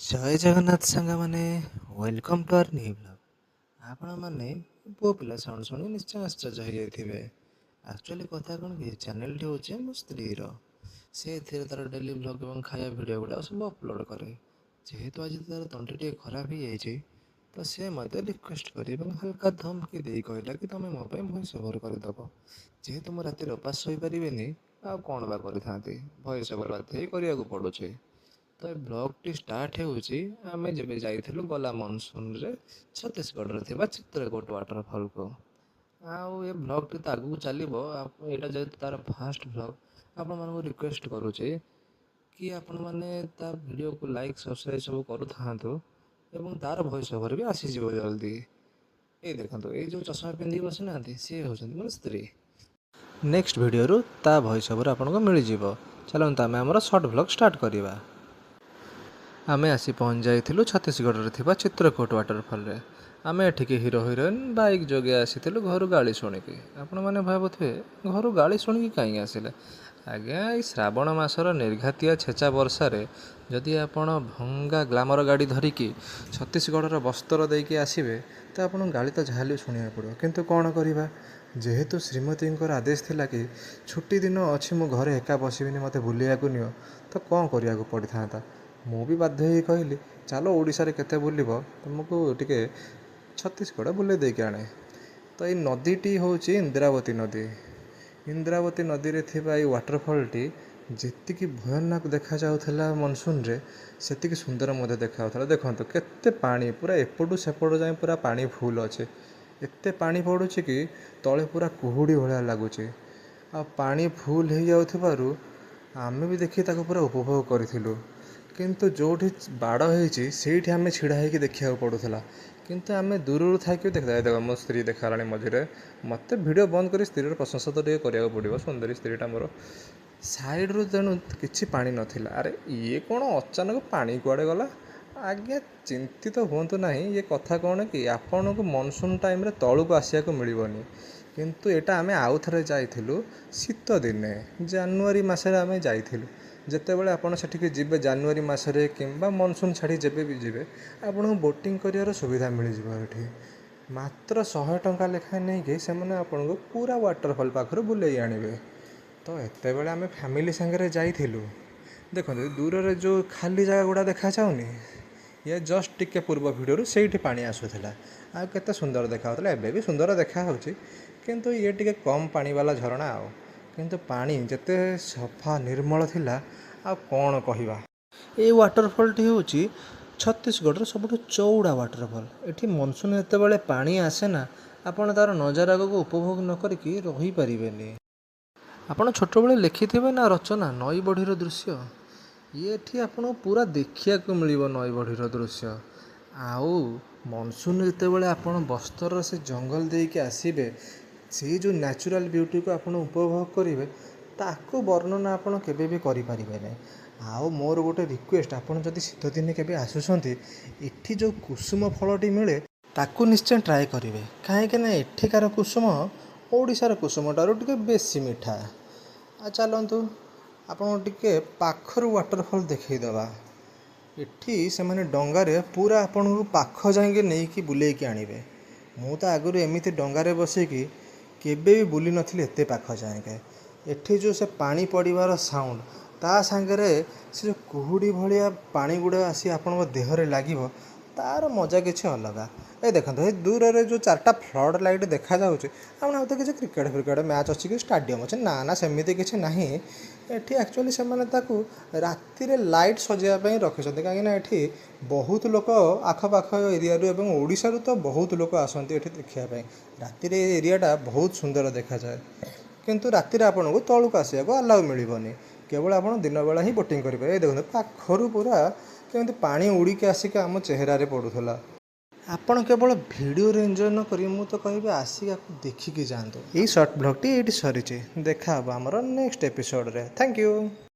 ଜୟ ଜଗନ୍ନାଥ ସାଙ୍ଗମାନେ, welcome to R new blog. ଆପଣମାନେ ପୁଅ ପିଲା ସାଉଣ୍ଡ ଶୁଣି ନିଶ୍ଚୟ ଆଶ୍ଚର୍ଯ୍ୟ ହୋଇଯାଇଥିବେ। ଆକ୍ଚୁଆଲି କଥା କ'ଣ କି, ଚ୍ୟାନେଲଟି ହେଉଛି ମୋ ସ୍ତ୍ରୀର। ସେ ଏଥିରେ ତା'ର ଡେଲି ବ୍ଲଗ୍ ଏବଂ ଖାଇବା ଭିଡ଼ିଓ ଗୁଡ଼ାକ ସବୁ ଅପଲୋଡ଼ କରେ। ଯେହେତୁ ଆଜି ତା'ର ତଣ୍ଟି ଟିକେ ଖରାପ ହେଇଯାଇଛି, ତ ସେ ମୋତେ ରିକ୍ୱେଷ୍ଟ କରି ଏବଂ ହାଲକା ଧମକି ଦେଇ କହିଲା କି ତୁମେ ମୋ ପାଇଁ ଭଏସ୍ ଓଭର୍ କରିଦେବ। ଯେହେତୁ ମୁଁ ରାତିରେ ଉପାସ ଶୋଇପାରିବିନି, ଆଉ କ'ଣ ବା କରିଥାନ୍ତି, ଭଏସ୍ ଓଭର୍ ବାଧ୍ୟ ହେଇ କରିବାକୁ ପଡ଼ୁଛି। ତ ଏ ବ୍ଲଗ୍ଟି ଷ୍ଟାର୍ଟ ହେଉଛି ଆମେ ଯେବେ ଯାଇଥିଲୁ ଗଲା ମନସୁନରେ ଛତିଶଗଡ଼ରେ ଥିବା ଚିତ୍ରକୋଟ ୱାଟରଫଲକୁ। ଆଉ ଏ ବ୍ଲଗ୍ଟି ତ ଆଗକୁ ଚାଲିବ। ଏଇଟା ଯେହେତୁ ତା'ର ଫାଷ୍ଟ ବ୍ଲଗ୍, ଆପଣମାନଙ୍କୁ ରିକ୍ୱେଷ୍ଟ କରୁଛି କି ଆପଣମାନେ ତା ଭିଡ଼ିଓକୁ ଲାଇକ୍ ସବସ୍କ୍ରାଇବ୍ ସବୁ କରୁଥାନ୍ତୁ ଏବଂ ତା'ର ଭଏସ୍ ଓଭର୍ ବି ଆସିଯିବ ଜଲ୍ଦି। ଏଇ ଦେଖନ୍ତୁ, ଏଇ ଯେଉଁ ଚଷମା ପିନ୍ଧିକି ବସିନାହାନ୍ତି, ସିଏ ହେଉଛନ୍ତି ମୋର ସ୍ତ୍ରୀ। ନେକ୍ସଟ ଭିଡ଼ିଓରୁ ତା ଭଏସ୍ ଓଭର୍ ଆପଣଙ୍କୁ ମିଳିଯିବ। ଚାଲନ୍ତୁ ଆମେ ଆମର ସର୍ଟ ବ୍ଲଗ୍ ଷ୍ଟାର୍ଟ କରିବା। ଆମେ ଆସି ପହଞ୍ଚି ଯାଇଥିଲୁ ଛତିଶଗଡ଼ରେ ଥିବା ଚିତ୍ରକୋଟ ୱାଟରଫଲରେ। ଆମେ ଏଠିକି ହିରୋ ହିରୋଇନ୍ ବାଇକ୍ ଯୋଗେ ଆସିଥିଲୁ ଘରୁ ଗାଳି ଶୁଣିକି। ଆପଣମାନେ ଭାବୁଥିବେ ଘରୁ ଗାଳି ଶୁଣିକି କାହିଁକି ଆସିଲେ? ଆଜ୍ଞା, ଏଇ ଶ୍ରାବଣ ମାସର ନିର୍ଘାତିଆ ଛେଚା ବର୍ଷାରେ ଯଦି ଆପଣ ଭଙ୍ଗା ଗ୍ଲାମର ଗାଡ଼ି ଧରିକି ଛତିଶଗଡ଼ର ବସ୍ତ୍ର ଦେଇକି ଆସିବେ, ତ ଆପଣଙ୍କୁ ଗାଳି ତ ଯାହାହେଲେ ଶୁଣିବାକୁ ପଡ଼ିବ। କିନ୍ତୁ କ'ଣ କରିବା, ଯେହେତୁ ଶ୍ରୀମତୀଙ୍କର ଆଦେଶ ଥିଲା କି ଛୁଟି ଦିନ ଅଛି, ମୁଁ ଘରେ ଏକା ବସିବିନି, ମୋତେ ବୁଲିବାକୁ ନିଅ, ତ କ'ଣ କରିବାକୁ ପଡ଼ିଥାନ୍ତା। ମୁଁ ବି ବାଧ୍ୟ ହେଇ କହିଲି, ଚାଲ ଓଡ଼ିଶାରେ କେତେ ବୁଲିବ, ତୁମକୁ ଟିକେ ଛତିଶଗଡ଼ ବୁଲେଇ ଦେଇକି ଆଣେ। ତ ଏଇ ନଦୀଟି ହେଉଛି ଇନ୍ଦ୍ରାବତୀ ନଦୀ। ଇନ୍ଦ୍ରାବତୀ ନଦୀରେ ଥିବା ଏଇ ୱାଟରଫଲଟି ଯେତିକି ଭୟାନକ ଦେଖାଯାଉଥିଲା ମନସୁନରେ, ସେତିକି ସୁନ୍ଦର ମଧ୍ୟ ଦେଖାଯାଉଥିଲା। ଦେଖନ୍ତୁ କେତେ ପାଣି, ପୁରା ଏପଟୁ ସେପଟ ଯାଏଁ ପୁରା ପାଣି ଫୁଲ୍ ଅଛି। ଏତେ ପାଣି ପଡ଼ୁଛି କି ତଳେ ପୁରା କୁହୁଡ଼ି ଭଳିଆ ଲାଗୁଛି। ଆଉ ପାଣି ଫୁଲ୍ ହେଇଯାଉଥିବାରୁ ଆମେ ବି ଦେଖି ତାକୁ ପୁରା ଉପଭୋଗ କରିଥିଲୁ। କିନ୍ତୁ ଯେଉଁଠି ବାଡ଼ ହେଇଛି ସେଇଠି ଆମେ ଛିଡ଼ା ହେଇକି ଦେଖିବାକୁ ପଡ଼ୁଥିଲା। କିନ୍ତୁ ଆମେ ଦୂରରୁ ଥାଇକି ଦେଖ ମୋ ସ୍ତ୍ରୀ ଦେଖାଗଲାଣି ମଝିରେ। ମୋତେ ଭିଡ଼ିଓ ବନ୍ଦ କରି ସ୍ତ୍ରୀର ପ୍ରଶଂସା ତ ଟିକେ କରିବାକୁ ପଡ଼ିବ, ସୁନ୍ଦରୀ ସ୍ତ୍ରୀଟା ମୋର। ସାଇଡ଼ରୁ ତେଣୁ କିଛି ପାଣି ନଥିଲା। ଆରେ ଇଏ କ'ଣ ଅଚାନକ ପାଣି କୁଆଡ଼େ ଗଲା? ଆଜ୍ଞା ଚିନ୍ତିତ ହୁଅନ୍ତୁ ନାହିଁ। ଇଏ କଥା କ'ଣ କି, ଆପଣଙ୍କୁ ମନସୁନ୍ ଟାଇମ୍ରେ ତଳକୁ ଆସିବାକୁ ମିଳିବନି। କିନ୍ତୁ ଏଇଟା ଆମେ ଆଉ ଥରେ ଯାଇଥିଲୁ ଶୀତ ଦିନେ, ଜାନୁଆରୀ ମାସରେ ଆମେ ଯାଇଥିଲୁ। ଯେତେବେଳେ ଆପଣ ସେଠିକି ଯିବେ ଜାନୁଆରୀ ମାସରେ କିମ୍ବା ମନସୁନ୍ ଛାଡ଼ି ଯେବେ ବି ଯିବେ, ଆପଣଙ୍କୁ ବୋଟିଂ କରିବାର ସୁବିଧା ମିଳିଯିବ। ଏଠି ମାତ୍ର 100 ଟଙ୍କା ଲେଖାଏଁ ନେଇକି ସେମାନେ ଆପଣଙ୍କୁ ପୁରା ୱାଟରଫଲ୍ ପାଖରୁ ବୁଲେଇ ଆଣିବେ। ତ ଏତେବେଳେ ଆମେ ଫ୍ୟାମିଲି ସାଙ୍ଗରେ ଯାଇଥିଲୁ। ଦେଖନ୍ତୁ ଦୂରରେ ଯେଉଁ ଖାଲି ଜାଗା ଗୁଡ଼ା ଦେଖାଯାଉନି, ଇଏ ଜଷ୍ଟ ଟିକେ ପୂର୍ବ ଭିଡ଼ିଓରୁ ସେଇଠି ପାଣି ଆସୁଥିଲା। ଆଉ କେତେ ସୁନ୍ଦର ଦେଖାହେଉଥିଲା। ଏବେ ବି ସୁନ୍ଦର ଦେଖାହେଉଛି, କିନ୍ତୁ ଇଏ ଟିକେ କମ୍ ପାଣିବାଲା ଝରଣା ଆଉ। କିନ୍ତୁ ପାଣି ଯେତେ ସଫା ନିର୍ମଳ ଥିଲା, ଆଉ କ'ଣ କହିବା। ଏଇ ୱାଟରଫଲଟି ହେଉଛି ଛତିଶଗଡ଼ର ସବୁଠୁ ଚଉଡ଼ା ୱାଟରଫଲ୍। ଏଠି ମନସୁନ୍ ଯେତେବେଳେ ପାଣି ଆସେ ନା, ଆପଣ ତା'ର ନଜାରାକୁ ଉପଭୋଗ ନ କରିକି ରହିପାରିବେନି। ଆପଣ ଛୋଟବେଳେ ଲେଖିଥିବେ ନା ରଚନା ନଈ ବଢ଼ିର ଦୃଶ୍ୟ, ଇଏ ଏଠି ଆପଣଙ୍କୁ ପୁରା ଦେଖିବାକୁ ମିଳିବ ନଈ ବଢ଼ିର ଦୃଶ୍ୟ। ଆଉ ମନସୁନ୍ ଯେତେବେଳେ ଆପଣ ବସ୍ତ୍ରର ସେ ଜଙ୍ଗଲ ଦେଇକି ଆସିବେ, ସେଇ ଯେଉଁ ନ୍ୟାଚୁରାଲ୍ ବିୟୁଟିକୁ ଆପଣ ଉପଭୋଗ କରିବେ, ତାକୁ ବର୍ଣ୍ଣନା ଆପଣ କେବେ ବି କରିପାରିବେ ନାହିଁ। ଆଉ ମୋର ଗୋଟେ ରିକ୍ୱେଷ୍ଟ, ଆପଣ ଯଦି ଶୀତଦିନେ କେବେ ଆସୁଛନ୍ତି, ଏଠି ଯେଉଁ କୁସୁମ ଫଳଟି ମିଳେ ତାକୁ ନିଶ୍ଚୟ ଟ୍ରାଏ କରିବେ। କାହିଁକିନା ଏଠିକାର କୁସୁମ ଓଡ଼ିଶାର କୁସୁମଠାରୁ ଟିକେ ବେଶୀ ମିଠା। ଆଉ ଚାଲନ୍ତୁ ଆପଣଙ୍କୁ ଟିକେ ପାଖରୁ ୱାଟରଫଲ୍ ଦେଖେଇଦେବା। ଏଠି ସେମାନେ ଡଙ୍ଗାରେ ପୁରା ଆପଣଙ୍କୁ ପାଖ ଯାଇକି ନେଇକି ବୁଲେଇକି ଆଣିବେ। ମୁଁ ତ ଆଗରୁ ଏମିତି ଡଙ୍ଗାରେ ବସିକି କେବେ ବି ବୁଲି ନଥିଲି ଏତେ ପାଖ ଯାଏଁକେ। ଏଠି ଯେଉଁ ସେ ପାଣି ପଡ଼ିବାର ସାଉଣ୍ଡ, ତା ସାଙ୍ଗରେ ସେ ଯେଉଁ କୁହୁଡ଼ି ଭଳିଆ ପାଣି ଗୁଡ଼ା ଆସି ଆପଣଙ୍କ ଦେହରେ ଲାଗିବ, ତା'ର ମଜା କିଛି ଅଲଗା। ଏ ଦେଖନ୍ତୁ, ଏ ଦୂରରେ ଯେଉଁ 4ଟା ଫ୍ଲଡ୍ ଲାଇଟ୍ ଦେଖାଯାଉଛି, ଆପଣ ଆଉ ତ କିଛି କ୍ରିକେଟ୍ ମ୍ୟାଚ୍ ଅଛି କି ଷ୍ଟାଡ଼ିୟମ୍ ଅଛି, ନା ନା ସେମିତି କିଛି ନାହିଁ। ଏଠି ଆକ୍ଚୁଆଲି ସେମାନେ ତାକୁ ରାତିରେ ଲାଇଟ୍ ସଜେଇବା ପାଇଁ ରଖିଛନ୍ତି। କାହିଁକିନା ଏଠି ବହୁତ ଲୋକ ଆଖପାଖ ଏରିଆରୁ ଏବଂ ଓଡ଼ିଶାରୁ ତ ବହୁତ ଲୋକ ଆସନ୍ତି ଏଠି ଦେଖିବା ପାଇଁ। ରାତିରେ ଏ ଏରିଆଟା ବହୁତ ସୁନ୍ଦର ଦେଖାଯାଏ। କିନ୍ତୁ ରାତିରେ ଆପଣଙ୍କୁ ତଳକୁ ଆସିବାକୁ ଆଲାଉ ମିଳିବନି, କେବଳ ଆପଣ ଦିନବେଳା ହିଁ ବୋଟିଂ କରିପାରିବେ। ଏ ଦେଖନ୍ତୁ ପାଖରୁ ପୁରା କେମିତି ପାଣି ଉଡ଼ିକି ଆସିକି ଆମ ଚେହେରାରେ ପଡ଼ୁଥିଲା। ଆପଣ କେବଳ ଭିଡ଼ିଓରେ ଏନ୍ଜୟ ନ କରି, ମୁଁ ତ କହିବି ଆସିକି ଆକୁ ଦେଖିକି ଯାଆନ୍ତୁ। ଏଇ ସର୍ଟ ବ୍ଲଗ୍ଟି ଏଇଠି ସରିଛି। ଦେଖା ହେବ ଆମର ନେକ୍ସଟ ଏପିସୋଡ଼ରେ। Thank you.